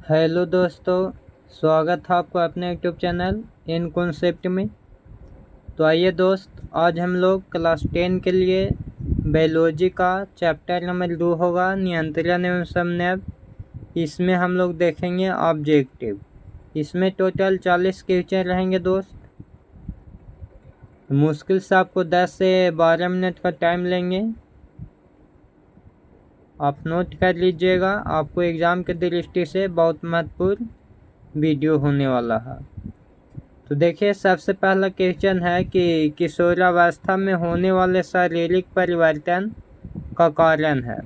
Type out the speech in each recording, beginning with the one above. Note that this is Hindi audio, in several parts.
हेलो दोस्तों, स्वागत है आपका अपने यूट्यूब चैनल इन कॉन्सेप्ट में। तो आइए दोस्त, आज हम लोग क्लास 10 के लिए बायोलॉजी का चैप्टर नंबर 2 होगा नियंत्रण एवं समन्वय। इसमें हम लोग देखेंगे ऑब्जेक्टिव। इसमें टोटल 40 क्वेश्चन रहेंगे दोस्त। मुश्किल से आपको 10 से 12 मिनट का टाइम लेंगे। आप नोट कर लीजिएगा, आपको एग्ज़ाम के दृष्टि से बहुत महत्वपूर्ण वीडियो होने वाला है। तो देखिए, सबसे पहला क्वेश्चन है कि किशोरावस्था में होने वाले शारीरिक परिवर्तन का कारण है।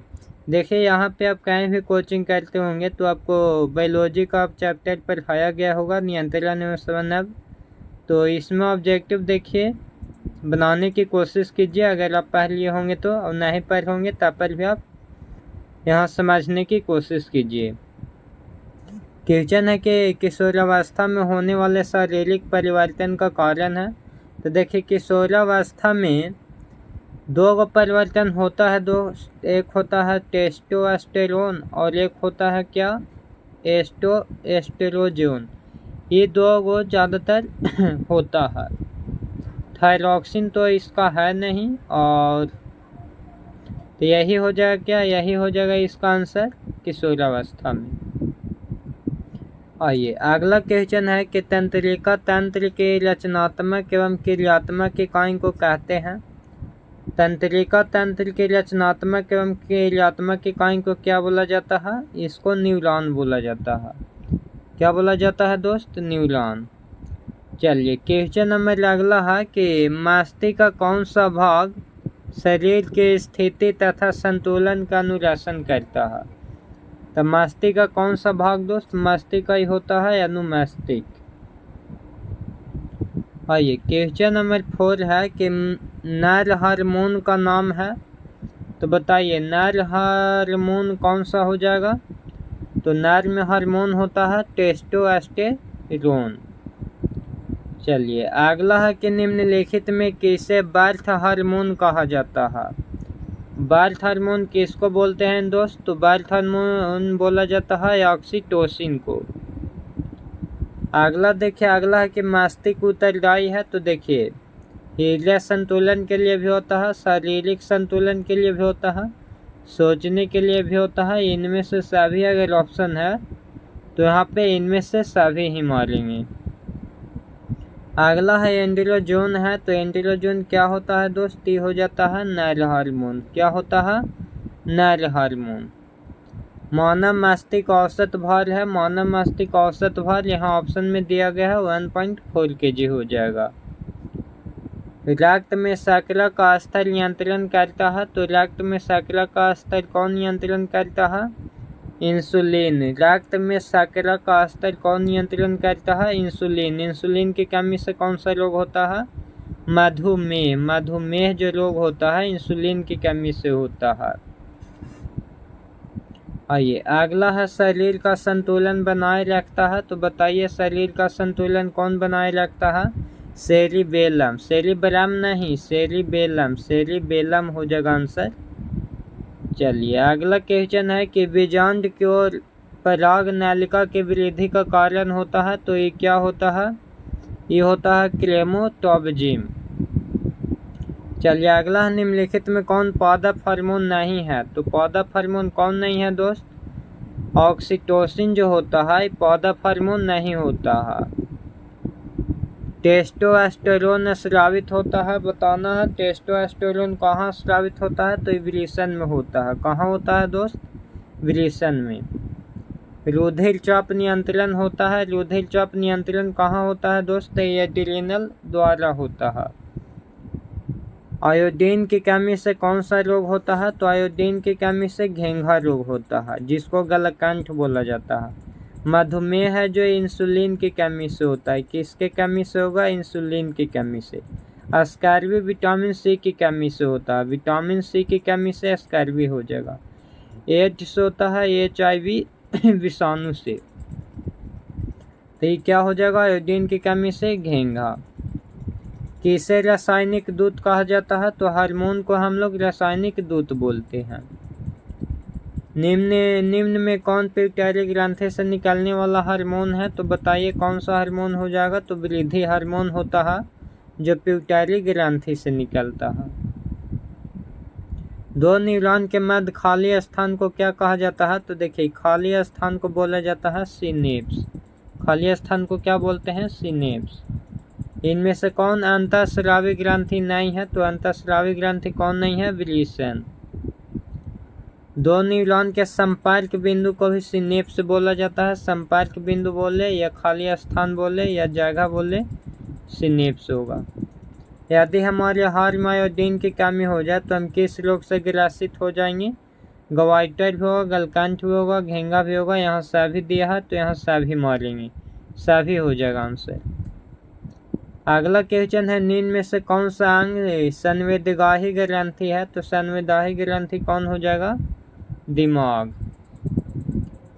देखिए, यहाँ पे आप कहीं भी कोचिंग करते होंगे तो आपको बायोलॉजी का चैप्टर पढ़ाया गया होगा नियंत्रण एवं समन्वय। तो इसमें ऑब्जेक्टिव देखिए, बनाने की कोशिश कीजिए। अगर आप पढ़ लिए होंगे तो, और नहीं पढ़ होंगे तब पर भी आप यहाँ समझने की कोशिश कीजिए। क्वेश्चन है कि किशोरावस्था में होने वाले शारीरिक परिवर्तन का कारण है। तो देखिए, किशोरावस्था में दो परिवर्तन होता है दोस्त। एक होता है टेस्टोस्टेरोन और एक होता है क्या, एस्ट्रोजन। ये दो ज़्यादातर होता है। थायरॉक्सिन तो इसका है नहीं, और तो यही हो जाएगा क्या, यही हो जाएगा इसका आंसर किशोरावस्था में। आइए, अगला क्वेश्चन है कि तंत्रिका तंत्र के रचनात्मक एवं क्रियात्मक इकाई को कहते हैं। तंत्रिका तंत्र के रचनात्मक एवं क्रियात्मक इकाई को क्या बोला जाता है? इसको न्यूरॉन बोला जाता है। क्या बोला जाता है दोस्त? न्यूरॉन। चलिए, क्वेश्चन नंबर अगला है कि मस्तिष्क का कौन सा भाग शरीर के स्थिति तथा संतुलन का अनुशासन करता है? तो मस्तिष्क का कौन सा भाग दोस्त? मस्तिष्क का ही होता है, अनुमस्तिष्क। आइए, क्वेश्चन नंबर 4 है कि नर हार्मोन का नाम है। तो बताइए, नर हार्मोन कौन सा हो जाएगा? तो नर में हार्मोन होता है टेस्टोस्टेरोन। चलिए, अगला है कि निम्नलिखित में किसे बर्थ हार्मोन कहा जाता है? बर्थ हार्मोन किसको बोलते हैं दोस्त? तो बर्थ हार्मोन बोला जाता है ऑक्सीटोसिन को। अगला देखिए, अगला है कि मस्तिष्क उत्तरदायी है। तो देखिए, हृदय संतुलन के लिए भी होता है, शारीरिक संतुलन के लिए भी होता है, सोचने के लिए भी होता है। इनमें से सभी अगर ऑप्शन है तो यहाँ पे इनमें से सभी ही मारेंगे। अगला है एंड्रोजन है। तो एंड्रोजन क्या होता है दोस्त? ये हो जाता है नर हार्मोन। क्या होता है? नर हार्मोन। मानव मस्तिष्क औसत भार है। मानव मस्तिष्क औसत भार यहाँ ऑप्शन में दिया गया है 1.4 kg हो जाएगा। रक्त में शर्करा का स्तर नियंत्रण करता है। तो रक्त में शर्करा का स्तर कौन नियंत्रण करता है? इंसुलिन। रक्त में शर्करा का स्तर कौन नियंत्रण करता है? इंसुलिन। इंसुलिन की कमी से कौन सा रोग होता है? मधुमेह। मधुमेह जो रोग होता है इंसुलिन की कमी से होता है। आइए, अगला है शरीर का संतुलन बनाए रखता है। तो बताइए, शरीर का संतुलन कौन बनाए रखता है? सेरिबेलम। सेरिब्रम नहीं, सेरिबेलम। सेरिबेलम हो जाएगा आंसर। चलिए, अगला क्वेश्चन है कि बीजांड की ओर पराग नलिका की वृद्धि का कारण होता है। तो ये क्या होता है? ये होता है क्रोमैटोफोर। चलिए, अगला है निम्नलिखित में कौन पादप हार्मोन नहीं है? तो पादप हार्मोन कौन नहीं है दोस्त? ऑक्सीटोसिन जो होता है पादप हार्मोन नहीं होता है। टेस्टोस्टेरोन स्रावित होता है। बताना है टेस्टोस्टेरोन कहाँ स्रावित होता है? तो वृषण में होता है। कहाँ होता है दोस्त? वृषण में। रुधिर चाप नियंत्रण होता है। रुधिर चाप नियंत्रण कहाँ होता है दोस्त? एड्रिनल द्वारा होता है। आयोडीन की कमी से कौन सा रोग होता है? तो आयोडीन की कमी से घेंघा रोग होता है, जिसको गलकंठ बोला जाता है। मधुमेह है जो इंसुलिन की कमी से होता है। किसके कमी से होगा? इंसुलिन की कमी से। स्कर्वी विटामिन सी की कमी से होता है। विटामिन सी की कमी से स्कर्वी हो जाएगा। एड्स होता है HIV विषाणु से। तो ये क्या हो जाएगा? आयोडीन की कमी से घेंघा। किसे रासायनिक दूत कहा जाता है? तो हार्मोन को हम लोग रासायनिक दूत बोलते हैं। निम्न में कौन पिट्यूटरी ग्रंथि से निकलने वाला हार्मोन है? तो बताइए कौन सा हार्मोन हो जाएगा? तो वृद्धि हार्मोन होता है जो पिट्यूटरी ग्रंथि से निकलता है। दो न्यूरॉन के मध्य खाली स्थान को क्या कहा जाता है? तो देखिए खाली स्थान को बोला जाता है सिनेप्स। खाली स्थान को क्या बोलते हैं? सिनेप्स। इनमें से कौन अंतःस्रावी ग्रंथि नहीं है? तो अंतःस्रावी ग्रंथि कौन नहीं है? विल्सन। दो न्यूरॉन के संपर्क बिंदु को भी सिनेप्स बोला जाता है। संपर्क बिंदु बोले या खाली स्थान बोले या जगह बोले, सिनेप्स होगा। यदि हमारे आहार में आयोडीन की कमी हो जाए तो हम किस रोग से ग्रसित हो जाएंगे? गवाइटर भी होगा, गलकंठ भी होगा, घेंगा भी होगा। यहाँ सभी दिया है तो यहाँ सभी मारेंगे, सभी हो जाएगा आंसर। अगला क्वेश्चन है निम्न में से कौन सा अंग संवेदगाही ग्रंथि है? तो संवेदगाही ग्रंथि कौन हो जाएगा? दिमाग।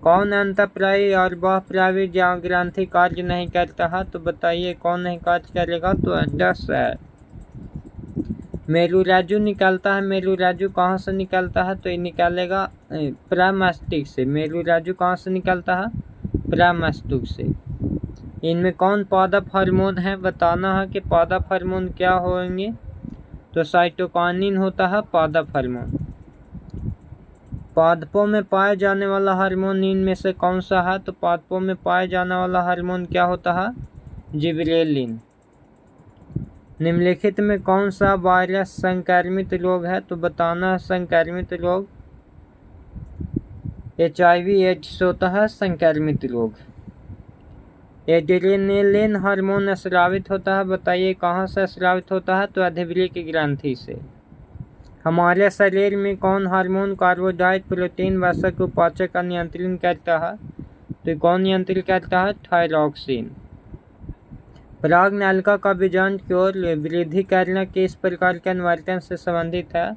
कौन अंतःप्रायी और बाह्यप्रायी ग्रंथि कार्य नहीं करता है? तो बताइए कौन नहीं कार्य करेगा? तो अंडाशय। मेरुरज्जु निकलता है। मेरुरज्जु कहाँ से निकलता है? तो ये निकालेगा प्रमस्तिष्क से। मेरुरज्जु कहाँ से निकलता है? प्रमस्तिष्क से। इनमें कौन पादप हार्मोन है? बताना है कि पादप हार्मोन क्या होंगे? तो साइटोकाइनिन होता है पादप हार्मोन। पादपों में पाए जाने वाला हार्मोन इनमें से कौन सा है? तो पादपों में पाए जाने वाला हार्मोन क्या होता है? जिबरेलिन। निम्नलिखित में कौन सा वायरस संक्रमित रोग है? तो बताना है संक्रमित रोग HIV एड्स होता है संक्रमित रोग। एड्रेनलिन हार्मोन स्रावित होता है। बताइए कहाँ से स्रावित होता है? तो अधिवृक्क ग्रंथि से। हमारे शरीर में कौन हार्मोन कार्बोहाइड्रेट प्रोटीन वसा को उपापचय का नियंत्रण करता है? तो कौन नियंत्रित करता है? थायरॉक्सिन। परागनलिका का बीजांड की ओर वृद्धि करना किस प्रकार के अनुवर्तन से संबंधित है?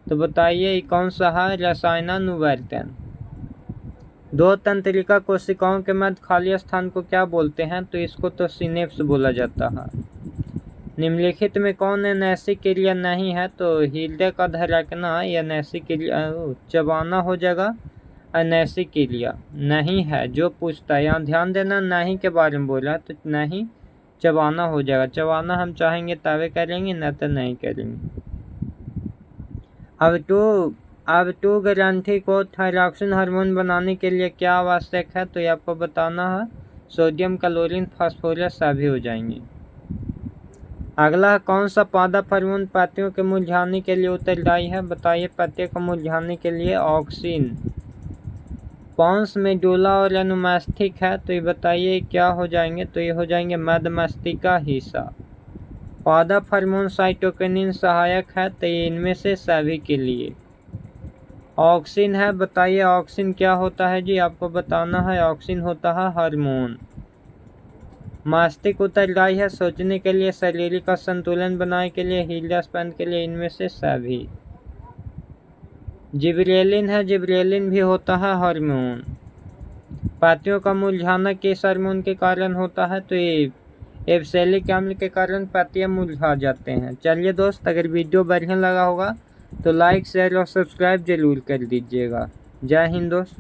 तो बताइए कौन सा है? रसायनानुवर्तन। दो तंत्रिका कोशिकाओं के मध्य खाली स्थान को क्या बोलते हैं? तो इसको तो सिनेप्स बोला जाता है। निम्नलिखित में कौन अनैसिक क्रिया नहीं है? तो हृदय का धड़कना या अनैसिक क्रिया, चबाना हो जाएगा। अनैसिक क्रिया नहीं है जो पूछता है, यहाँ ध्यान देना नहीं के बारे में बोला तो नहीं, चबाना हो जाएगा। चबाना हम चाहेंगे तभी करेंगे, न तो नहीं करेंगे। अब टू ग्रंथि को थायरॉक्सिन हार्मोन बनाने के लिए क्या आवश्यक है? तो ये आपको बताना है। सोडियम, क्लोरीन, फास्फोरस सभी हो जाएंगे। अगला कौन सा पादप हार्मोन पत्तियों के मुरझाने के लिए उत्तरदायी है? बताइए पत्तियों को मुरझाने के लिए ऑक्सिन। पॉन्स मेडुला और अनुमस्तिष्क है तो ये बताइए क्या हो जाएंगे? तो ये हो जाएंगे मध्यमस्तिष्क हिस्सा। पादप हार्मोन साइटोकिनिन सहायक है तो ये इनमें से सभी के लिए। ऑक्सिन है, बताइए ऑक्सिन क्या होता है? जी आपको बताना है। ऑक्सिन होता है हार्मोन। मस्तिष्क उत्तरदायी है सोचने के लिए, शारीरिक संतुलन बनाने के लिए, हृदय स्पंदन के लिए, इनमें से सभी। जिबरेलिन है, जिबरेलिन भी होता है हार्मोन। पत्तियों का मुरझाना किस हार्मोन के कारण होता है? तो ये एब्सिलिक अम्ल के कारण पत्तियां मुरझा जाते हैं। चलिए दोस्त, अगर वीडियो बढ़िया लगा होगा तो लाइक, शेयर और सब्सक्राइब जरूर कर दीजिएगा। जय हिंद दोस्त।